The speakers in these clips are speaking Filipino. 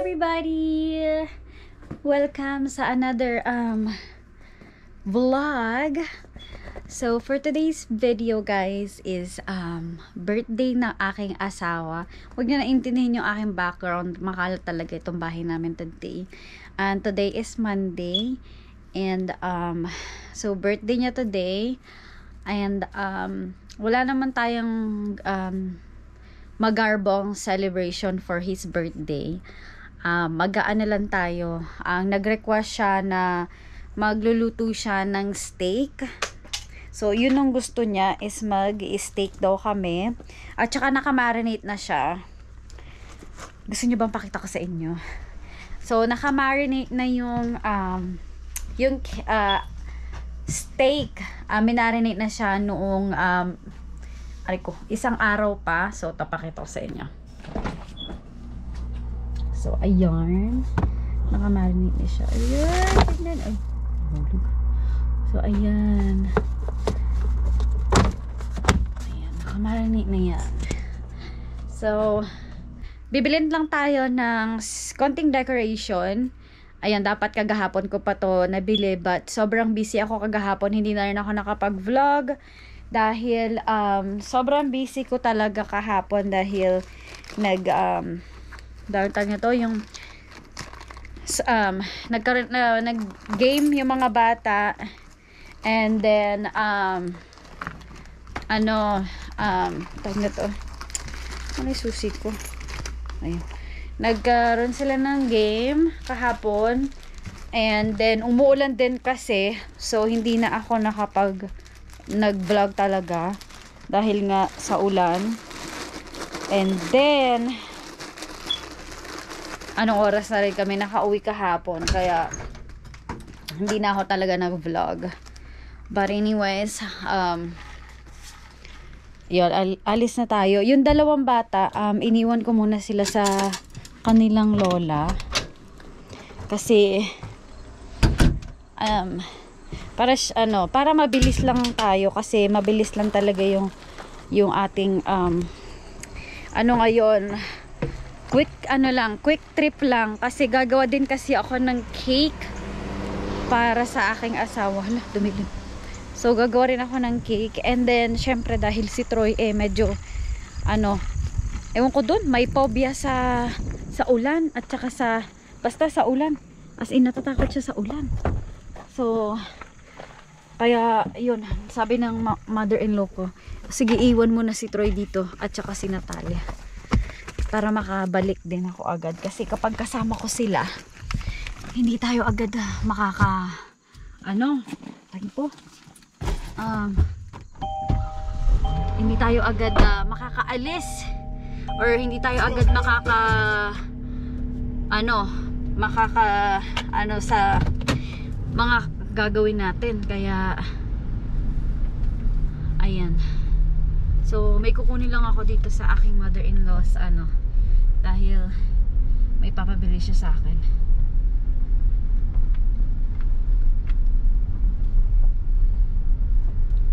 everybody! Welcome sa another vlog. So for today's video guys is birthday ng aking asawa. Huwag niyo na intindihin yung aking background, makalat talaga itong bahay namin today. And today is Monday and so birthday niya today and wala naman tayong magarbong celebration for his birthday. Mag-aano lang tayo. Ang nag-request siya na magluluto siya ng steak. So, yun ang gusto niya is mag-steak daw kami. At saka nakamarinate na siya. Gusto niyo bang pakita ko sa inyo? So, nakamarinate na yung steak. Minarinate na siya noong isang araw pa. So, tapakita ko sa inyo. So, ayan. Nakamarinate na siya. Ayan. Tignan. Ay. So, ayan. Ayan. Nakamarinate na yan. So, bibilin lang tayo ng konting decoration. Ayan, dapat kagahapon ko pa to nabili. But, sobrang busy ako kagahapon. Hindi na rin ako nakapag-vlog. Dahil sobrang busy ko talaga kahapon dahil nag-game yung mga bata and then tawag na to, ano yung susi ko, ayun, nagkaroon sila ng game kahapon and then umuulan din kasi, so hindi na ako nag-vlog talaga dahil nga sa ulan. And then anong oras na rin kami nakauwi kahapon kaya hindi na ako talaga nag-vlog. But anyways, yun, alis na tayo. Yung dalawang bata, iniwan ko muna sila sa kanilang lola kasi para mabilis lang tayo kasi mabilis lang talaga yung ating ngayon, quick trip lang kasi gagawa din kasi ako ng cake para sa aking asawa. Hala, dumilim. So gagawa rin ako ng cake and then syempre dahil si Troy medyo ewan ko dun, may phobia sa ulan at saka basta sa ulan, as in natatakot siya sa ulan. So kaya yun, sabi ng mother-in-law ko, sige iwan mo na si Troy dito at saka si Natalia para makabalik din ako agad kasi kapag kasama ko sila hindi tayo agad hindi tayo agad makakaalis or hindi tayo agad sa mga gagawin natin, kaya ayan. So may kukunin lang ako dito sa aking mother-in-law sa dahil may papabili siya sa akin.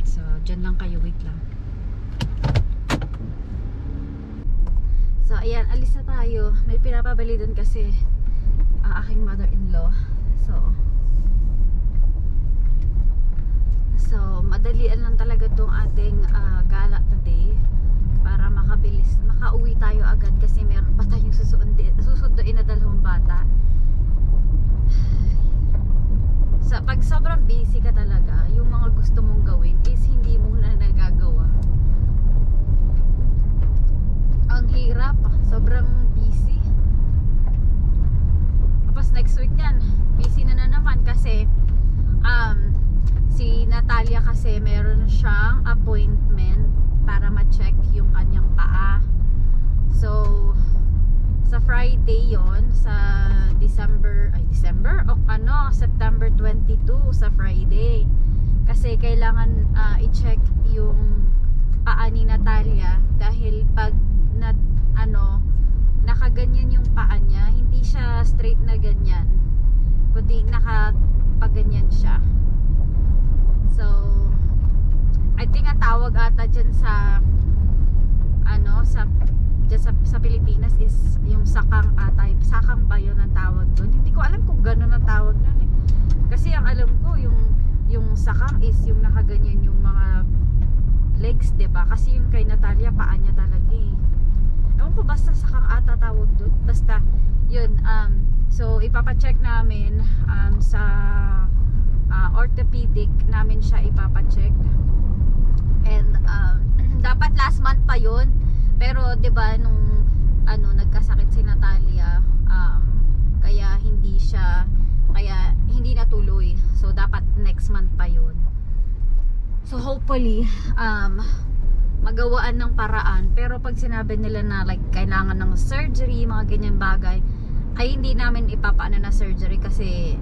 So dyan lang kayo, wait lang. So ayan, alis na tayo. May pinapabili dun kasi aking mother-in-law. So madalian lang talaga tong ating gala today para makauwi tayo agad kasi meron pa tayong susunduin na dalawang bata. Pag sobrang busy ka talaga, yung mga gusto mong gawin is hindi mo na nagagawa. Ang hirap, sobrang busy. Tapos next week yan, busy na naman kasi si Natalia kasi meron siyang appointment para ma-check yung kanyang paa. So sa Friday yon, sa September 22 sa Friday. Kasi kailangan i-check yung paa ni Natalia dahil pag nakaganyan yung paa niya, hindi siya straight na ganyan, kundi nakapaganyan siya. So I think ang tawag ata dyan sa dyan sa Pilipinas is yung sakang atay. Sakang ba yun ang tawag doon? Hindi ko alam kung gano'n ang tawag doon eh. Kasi ang alam ko yung sakang is yung nakaganyan yung mga legs, diba? Kasi yung kay Natalia paa niya talaga eh. Ewan ko, basta sakang ata tawag doon. Basta yun, so ipapacheck namin sa orthopedic namin siya ipapacheck. And dapat last month pa yun, pero 'di ba nung nagkasakit si Natalia, kaya hindi natuloy. So dapat next month pa yun. So hopefully magawaan ng paraan. Pero pag sinabi nila na like kailangan ng surgery, mga ganyang bagay, ay hindi namin ipapaano na surgery kasi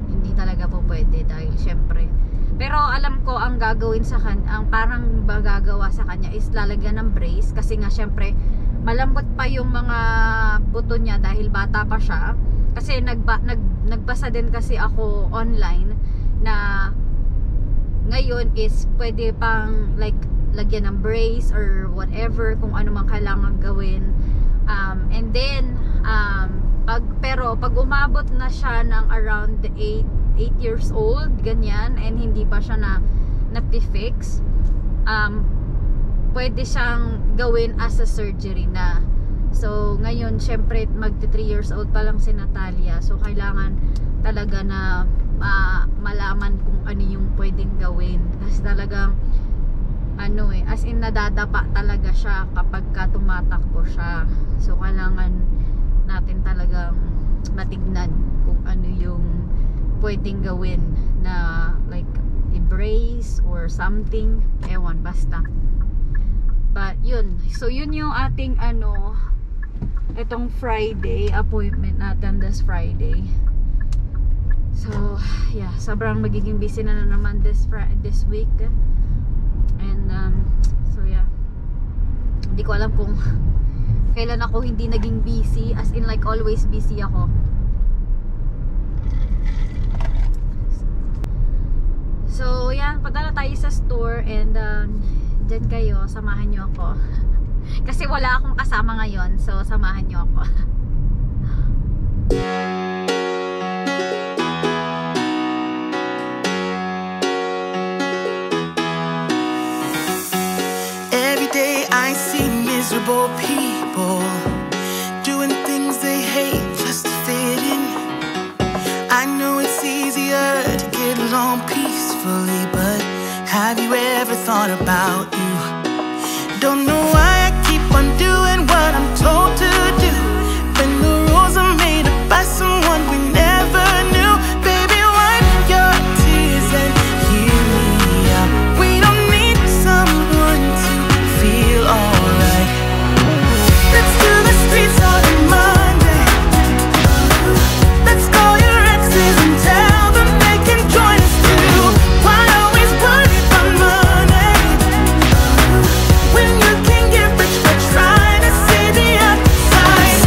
hindi talaga po pwede dahil syempre. Pero alam ko ang gagawin sa kanya, ang parang magagawa sa kanya is lalagyan ng brace kasi nga syempre malambot pa yung mga buto niya dahil bata pa siya. Kasi nagbasa din kasi ako online na ngayon is pwede pang like lagyan ng brace or whatever kung ano man kailangan gawin. And then pero pag umabot na siya ng around 8 years old, ganyan, and hindi pa siya na-fix, pwede siyang gawin as a surgery na. So ngayon syempre magti 3 years old pa lang si Natalia, so kailangan talaga na malaman kung ano yung pwedeng gawin kasi talagang as in nadadapa talaga siya kapag tumatakbo siya. So kailangan natin talagang matignan kung ano yung pwedeng gawin na like i-brace or something, ewan, basta. But yun, so yun yung ating itong Friday appointment natin this Friday. So yeah, sobrang magiging busy na naman this week. And so yeah, hindi ko alam kung kailan ako hindi naging busy, as in like always busy ako. So yan, punta na tayo sa store and dyan kayo, samahan nyo ako. Kasi wala akong kasama ngayon, so samahan nyo ako. Every day I see miserable people doing things they hate just to fit in. I know it's easier to get along peacefully, but have you ever thought about you? Don't know why I keep on doing what I'm told to do when the rules are made up by someone we never knew. Baby, wipe your tears and hear me out. We don't need someone to feel alright. Let's do the streets on a Monday. Let's call your exes and tell them they can join us too. Why always worry about money when you can get rich by trying to see the outside?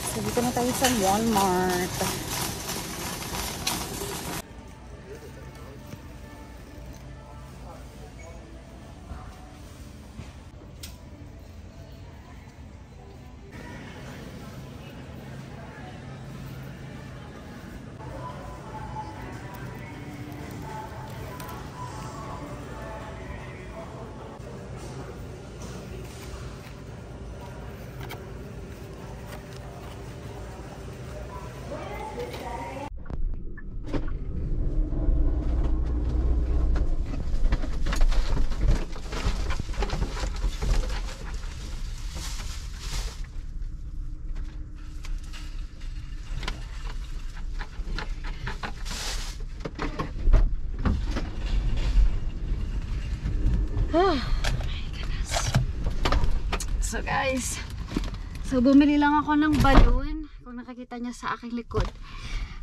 So dito na tayo sa Walmart. Oh my goodness. So guys, so bumili lang ako ng balloon. Kung nakikita niya sa aking likod,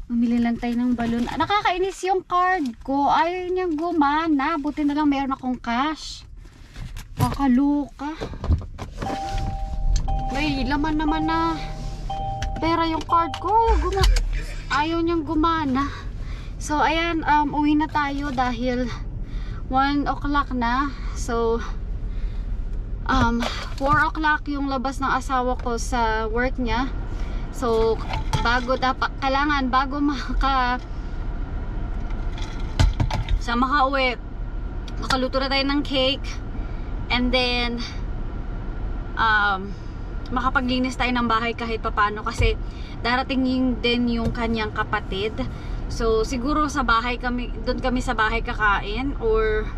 bumili lang tayo ng balloon. Nakakainis yung card ko, ayaw niyang gumana. Buti na lang meron akong cash. Kakaluka. may laman naman na pera yung card ko. Ayaw niyang gumana. So ayan, uwi na tayo dahil 1 o'clock na. So 4 o'clock yung labas ng asawa ko sa work niya. So kailangan bago makauwi, makaluto na tayo ng cake, and then makapaglinis tayo ng bahay kahit papano kasi darating din yung kanyang kapatid. So siguro sa bahay kami, doon kami sa bahay kakain or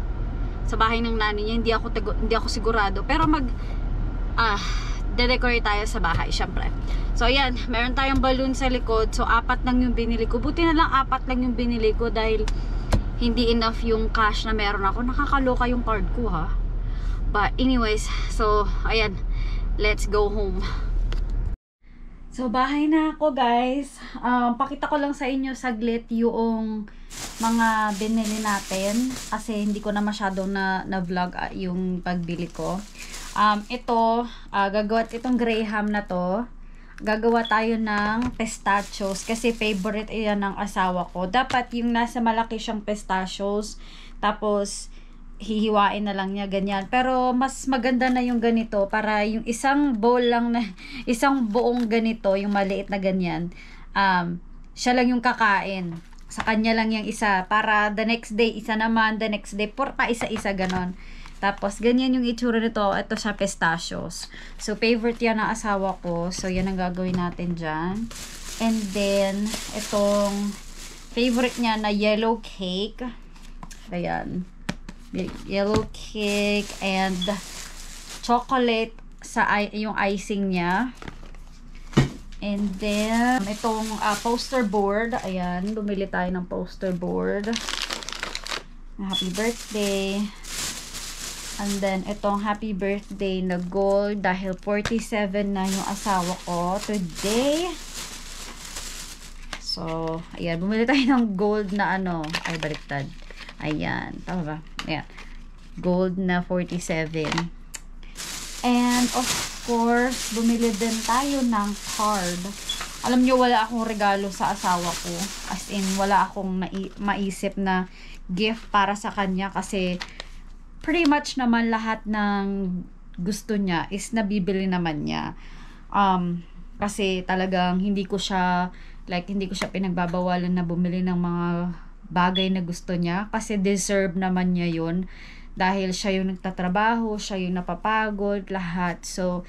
sa bahay ng nanay niya, hindi ako sigurado, pero de-decorate tayo sa bahay syempre. So ayan, meron tayong balloon sa likod. So 4 lang yung binili ko. Buti na lang 4 lang yung binili ko dahil hindi enough yung cash na meron ako. Nakakaloka yung card ko ha. But anyways, so ayan, let's go home. So bahay na ako guys. Pakita ko lang sa inyo saglit yung mga binili natin kasi hindi ko na masyado na vlog yung pagbili ko. Ito, gagawa itong Graham na to. Gagawa tayo ng pistachios kasi favorite iyan ng asawa ko. Dapat yung nasa malaki siyang pistachios, tapos hihiwain na lang niya ganyan. Pero mas maganda na yung ganito para yung isang bowl lang na, isang buong ganito, yung maliit na ganyan, siya lang yung kakain. Sa kanya lang yung isa para the next day isa naman, the next day pa isa-isa ganon. Tapos, ganyan yung itsura nito. Ito siya, pistachios. So, favorite yan ng asawa ko. So, yan ang gagawin natin dyan. And then, itong favorite niya na yellow cake. Ayan. Yellow cake and chocolate sa yung icing niya. And then, itong poster board. Ayan, bumili tayo ng poster board. Happy birthday. And then, itong happy birthday na gold dahil 47 na yung asawa ko today. So, ayan. Bumili tayo ng gold na ay, baliktad. Ayan. Tama ba? Ayan. Gold na 47. And, of course, bumili din tayo ng card. Alam nyo, wala akong regalo sa asawa ko. As in, wala akong maisip na gift para sa kanya kasi pretty much naman lahat ng gusto niya is nabibili naman niya. Kasi talagang hindi ko siya pinagbabawalan na bumili ng mga bagay na gusto niya kasi deserve naman niya yun dahil siya yung nagtatrabaho, siya yung napapagod, lahat. So,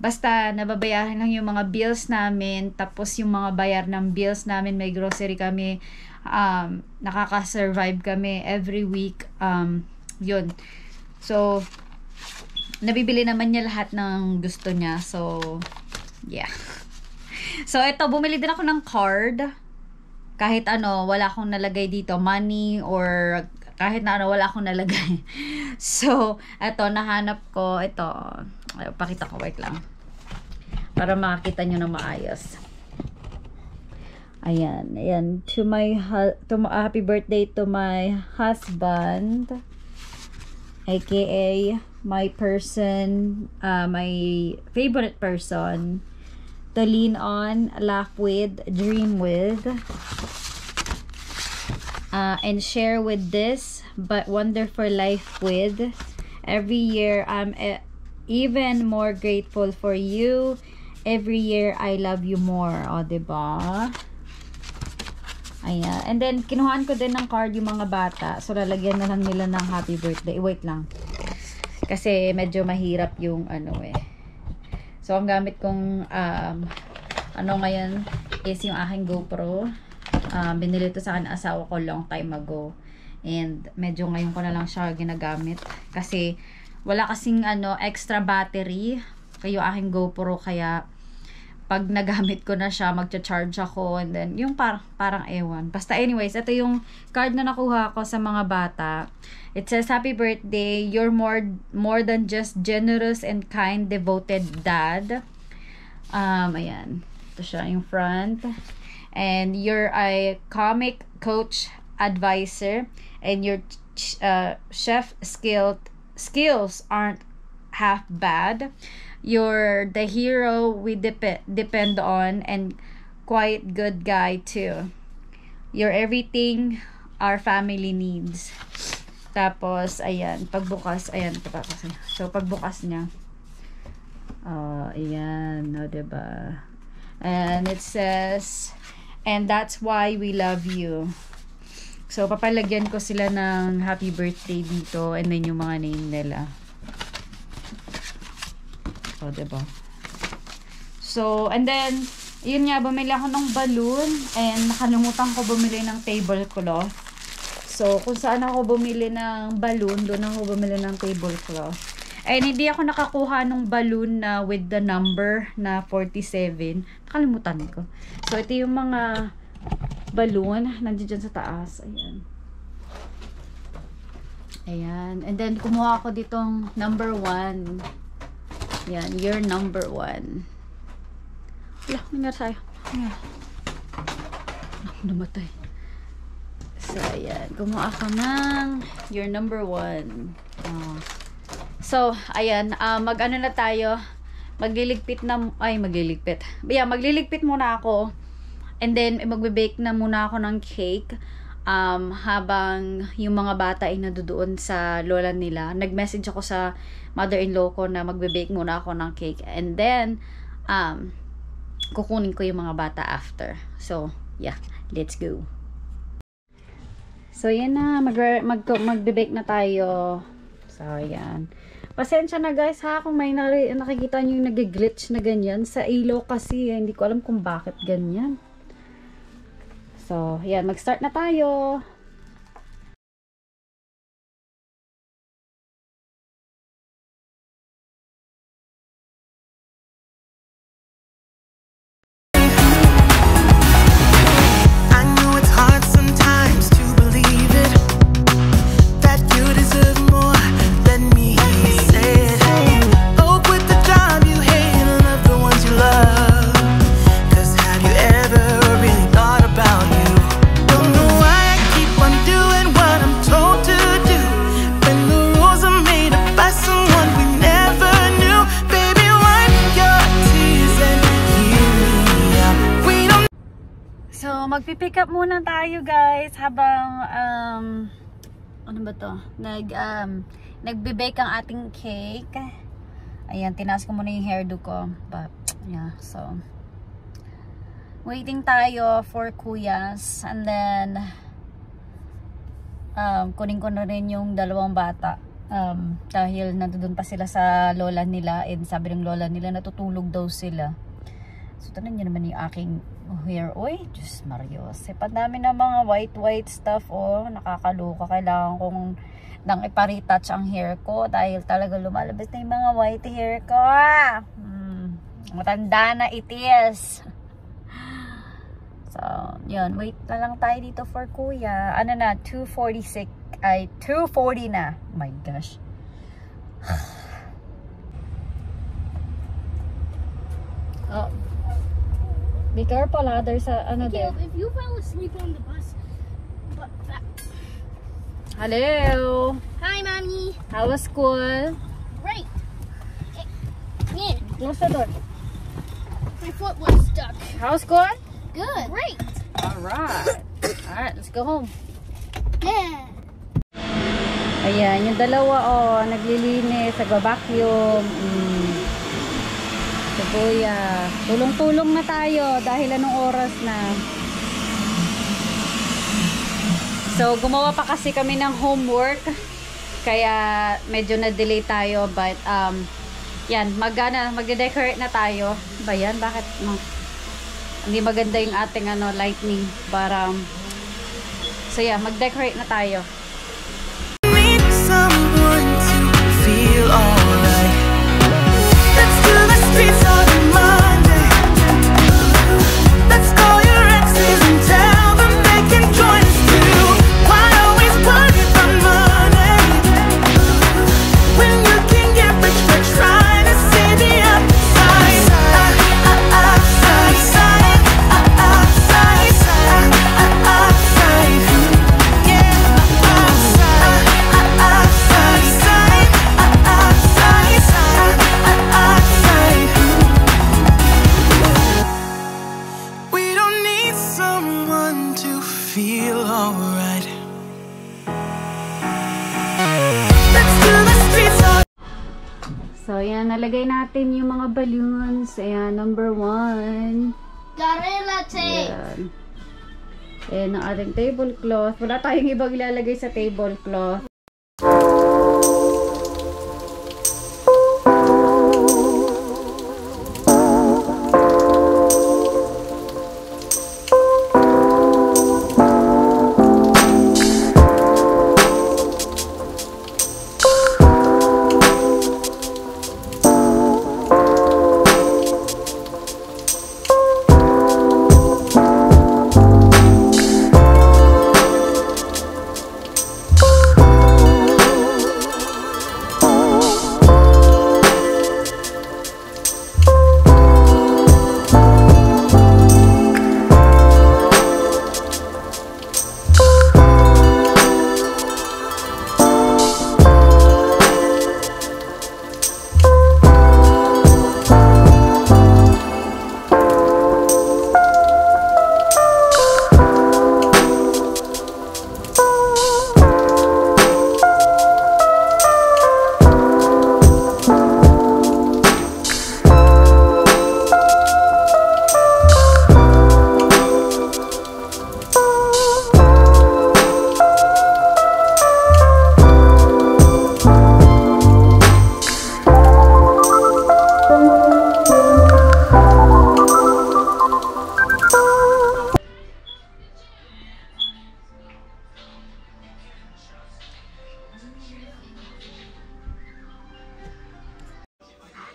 basta nababayaran lang yung mga bills namin, tapos yung mga bayar ng bills namin, may grocery kami, nakaka-survive kami every week. Yun. So, nabibili naman niya lahat ng gusto niya. So, yeah. So, ito, bumili din ako ng card. Kahit wala akong nalagay dito, money or kahit na wala akong nalagay. So, ito, nahanap ko, ito, pakita ko, wait lang. Para makakita nyo na maayos. Ayan, ayan. Happy birthday to my husband, aka my person, my favorite person to lean on, laugh with, dream with, and share with this but wonderful life with. Every year I'm even more grateful for you. Every year I love you more. O, diba? Ayan. And then, kinuhaan ko din ng card yung mga bata. So, lalagyan na lang nila ng happy birthday. Wait lang. Kasi, medyo mahirap yung So, ang gamit kong ngayon is yung aking GoPro. Binili ito sa akin asawa ko long time ago. And, medyo ngayon ko na lang siya ginagamit. Kasi, wala kasing extra battery. Yung aking GoPro. Kaya, pag nagamit ko na siya, magcha-charge ako, and then, yung parang ewan. Basta anyways, ito yung card na nakuha ko sa mga bata. It says, happy birthday, you're more than just generous and kind, devoted dad. Ayan. Ito siya, yung front. And you're a comic coach advisor, and your chef skills aren't half bad. You're the hero we depend on, and quite good guy too. You're everything our family needs. Tapos, ayan, pagbukas, ayan, so pagbukas niya, ayan, no, diba? And it says, and that's why we love you. So, papalagyan ko sila ng happy birthday dito, and then yung mga name nila. So, diba? So, and then, yun nga, bumili ako ng balloon, and nakalimutan ko bumili ng tablecloth. So, kung saan ako bumili ng balloon, doon ako bumili ng tablecloth. And hindi ako nakakuha ng balloon na with the number na 47. Nakalimutan ko. So, ito yung mga balloon. Nandiyan dyan sa taas. Ayan. Ayan. And then, kumuha ako ditong number 1. Ayan. You're number 1. Wala. Nangyari sa'yo. Namatay. So, ayan. Kumuha ako ng your number 1. So, ayan. Mag-ano na tayo. Magliligpit na. Ay, magliligpit. Yeah, magliligpit muna ako. And then, magbe-bake na muna ako ng cake. Habang yung mga bata ay nadudoon sa lola nila. Nag-message ako sa mother-in-law ko na magbe-bake muna ako ng cake. And then, kukunin ko yung mga bata after. So, yeah. Let's go. So, yan na. Magbe-bake na tayo. So, yan. Pasensya na guys ha kung may nakikita nyo yung nag-glitch na ganyan. Sa ilaw kasi. Hindi ko alam kung bakit ganyan. So, yan. Mag-start na tayo. Magpipick up muna tayo guys habang ano ba to? Nagbe-bake ang ating cake. Ayan, tinaas ko muna yung hairdo ko. But yeah, so waiting tayo for kuyas, and then kunin ko na rin yung dalawang bata. Dahil nandoon pa sila sa lola nila, and sabi ng lola nila natutulog daw sila. So tanan niyo naman yung aking hair. Oy, Diyos Marios. Pandami na mga white stuff. Oh, nakakaluka. Kailangan kong nang iparetouch ang hair ko dahil talaga lumalabas na yung mga white hair ko. Matanda na it is. So, yun. Wait na lang tayo dito for kuya. Ano na, 2:46. Ay, 2:40 na. Oh my gosh. Oh. Be careful, there's a, ano there. If you fell asleep on the bus, Hello. Hi, Mommy. How was school? Great. Yeah. Close the door. My foot was stuck. How was school? Good. Great. Alright. Alright, let's go home. Yeah. Ayan, yung dalawa, naglilinis, nagba-vacuum. Kuya, tulong-tulong na tayo dahil anong oras na. So, gumawa pa kasi kami ng homework. Kaya medyo na-delay tayo, but yan, magde-decorate na tayo. Ba yan? Bakit hindi maganda yung ating lightning para so yeah, mag-decorate na tayo. Need someone to feel alright. Let's do the streets on a Monday. Let's call your exes and tell them they can join us too. Why always put the money when you can get rich for trying to see the upside? someone to feel alright. Let's do the streets of So, ayan, nalagay natin yung mga balloons. Ayan, number 1. Gorilla tape. Ayan. Ayan ang ating tablecloth. Wala tayong ibang ilalagay sa tablecloth.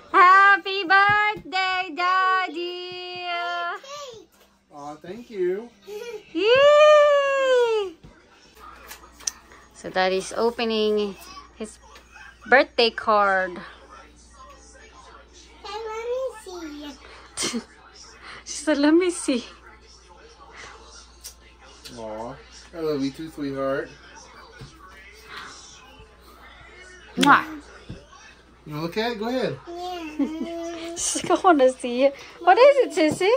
Happy birthday, Daddy! Aw, thank you. Yay! So Daddy's opening his birthday card. Hey, let me see. She said, let me see. Aw, I love you too, sweetheart. Mwah. You wanna look at it? Go ahead. She's like, I want to see it. What is it, Sissy?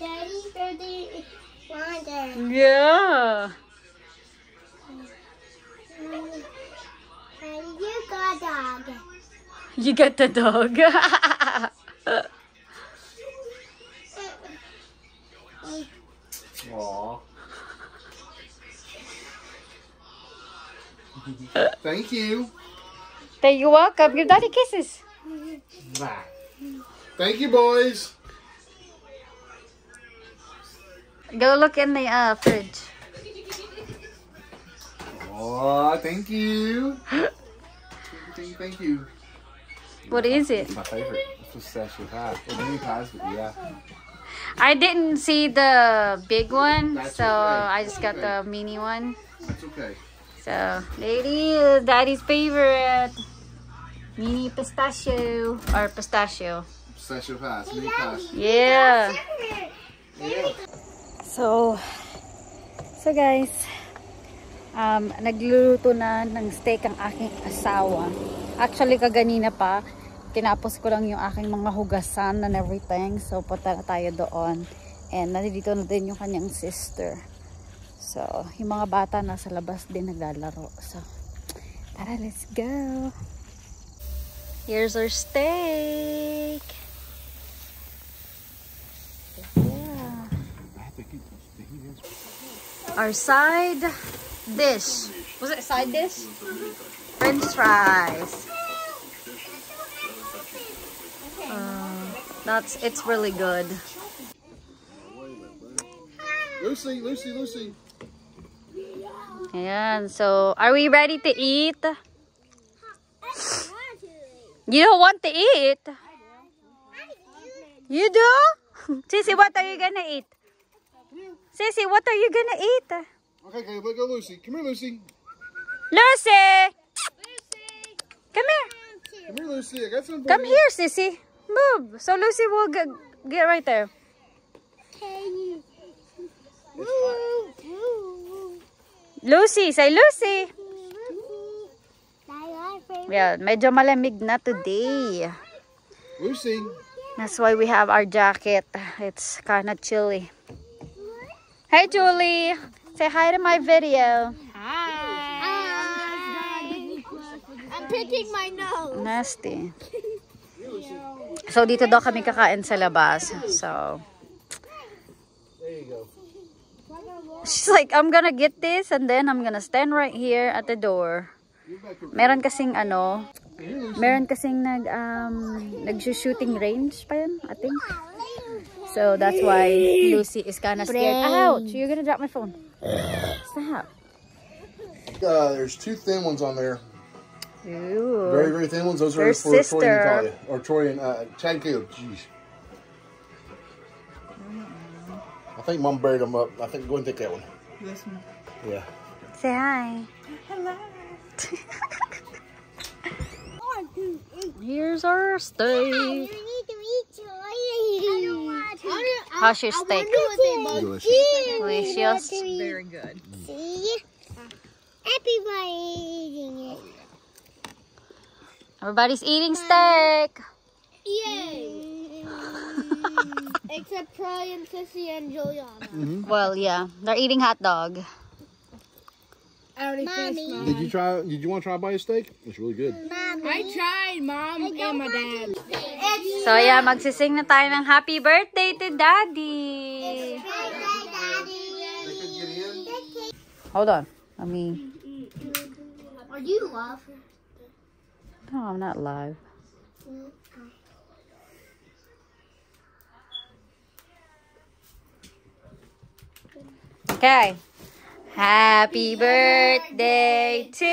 Daddy's birthday wonder. Yeah. And you got a dog. You got the dog. Aw. Thank you. You're welcome. Give Daddy kisses. Nah. Thank you, boys. Go look in the fridge. Aw, thank you. Thank you. What is it? It's my favorite. It's pistachio pie. Well, mini pies, but yeah. I didn't see the big one, That's so okay. I just got the mini one. That's okay. So, there it is. Daddy's favorite. Mini pistachio. Or pistachio. Pistachio pies, mini pies. Yeah. Yeah. So guys, nagluluto na ng steak ang aking asawa. Actually, kaganina pa, tinapos ko lang yung aking mga hugasan and everything. So, punta na tayo doon. And nandito na din yung kanyang sister. So, yung mga bata nasa labas din naglalaro. So, tara, let's go. Here's our steak. Yeah. Our side dish. Was it side dish? French fries. It's really good. Lucy. Ayan, so are we ready to eat? You don't want to eat? You do? Sissy, what are you gonna eat? Sissy, what are you gonna eat? Okay, let go, Lucy. Come here, Lucy. Lucy! Come here. Come here, Lucy. I got some for Come you. here, Sissy. Move. So Lucy will get right there. Lucy, say Lucy. Yeah, medyo malamig na today. Lucy. That's why we have our jacket. It's kind of chilly. Hey, Julie. Say hi to my video. I'm picking my nose. Nasty. So, dito daw kami kakain sa labas. So, There you go. she's like, I'm gonna get this and then I'm gonna stand right here at the door. Meron kasing nag-shooting range pa yun, I think. So, that's why Lucy is kind of scared. Ouch! You're gonna drop my phone. Stop. There's 2 thin ones on there. Ooh. Very, very thin ones. Those are Her for Troy and sister. Natalia. Or Troy and Chad and Caleb. Jeez. I think Mom buried them up. I think go and take that one. This one. Yeah. Say hi. Hello. Here's our steak. You need to eat Joy. I don't want to. How's your steak? Delicious. Delicious. Very good. See? Everybody eating it. Everybody's eating steak. Yay! Except Troy and Sissy and Juliana. Well, yeah. They're eating hot dog. Mommy. Did you want to try by a steak? It's really good. I tried, Mom and my dad. So, yeah. Magsising na tayo ng happy birthday to Daddy. Hold on. Let me... Are you laughing? No, I'm not live. Okay. Happy birthday to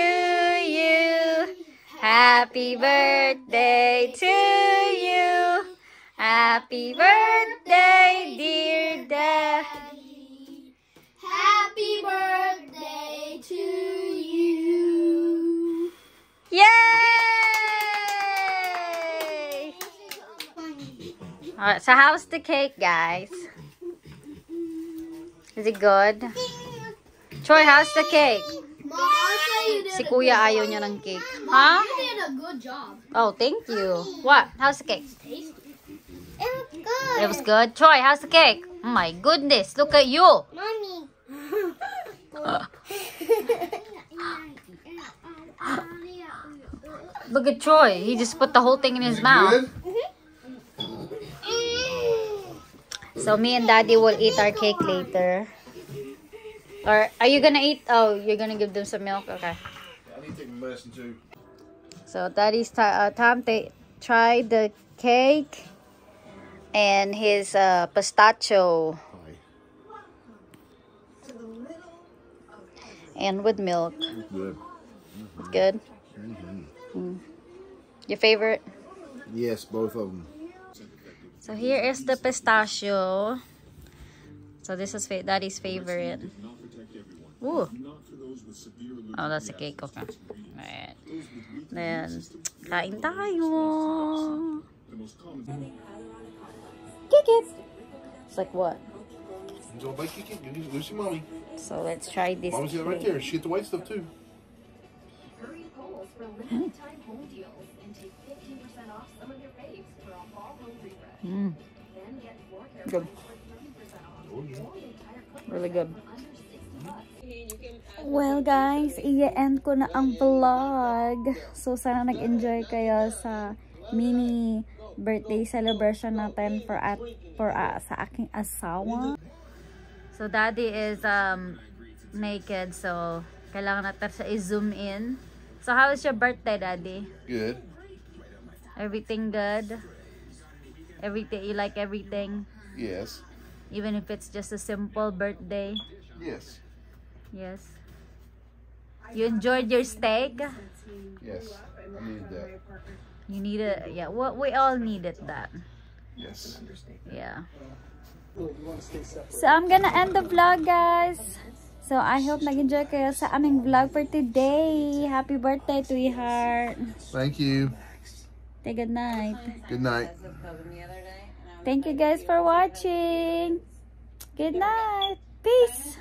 you. Happy birthday to you. Happy birthday, dear Daddy. Happy birthday to you. Yay! Alright, so how's the cake, guys? Is it good? Troy, how's the cake? Mom, I'll say you did Si Kuya ayaw niya ng cake. Huh? You did a good job. Oh, thank you. What? How's the cake? It was good. It was good. Troy, how's the cake? Oh my goodness, look at you. Mommy. Look at Troy. He just put the whole thing in his mouth. Good? So me and Daddy will eat our cake later. Or are you gonna eat? Oh, you're gonna give them some milk? Okay. I need to take my medicine too. So Daddy's Tom tried the cake and his pistachio and with milk. Good. Good. Your favorite? Yes, both of them. So here is the pistachio. So this is Daddy's favorite. Ooh. Oh, that's a cake. Okay. Alright. Then, kain tayo. Kick it. It's like what? So, bite kick it. Lucy, mommy. So let's try this. Mommy's got it right there. She get the white stuff too. Good. Really good. Well guys, i-end ko na ang vlog. So sana nag-enjoy kayo sa mini birthday celebration natin sa aking asawa. So Daddy is naked, so kailangan natin sa i-zoom in. So how is your birthday, Daddy? Good. Everything good? Everything, you like everything? Yes. Even if it's just a simple birthday? Yes. Yes. You enjoyed your steak? Yes. I needed that. You needed, yeah, we all needed that. Yes. Yeah. So I'm gonna end the vlog, guys. So I hope nag-enjoy kayo sa aming vlog for today. Happy birthday to Heart. Thank you. Say good night. Good night. Thank you guys for watching. Good night. Peace.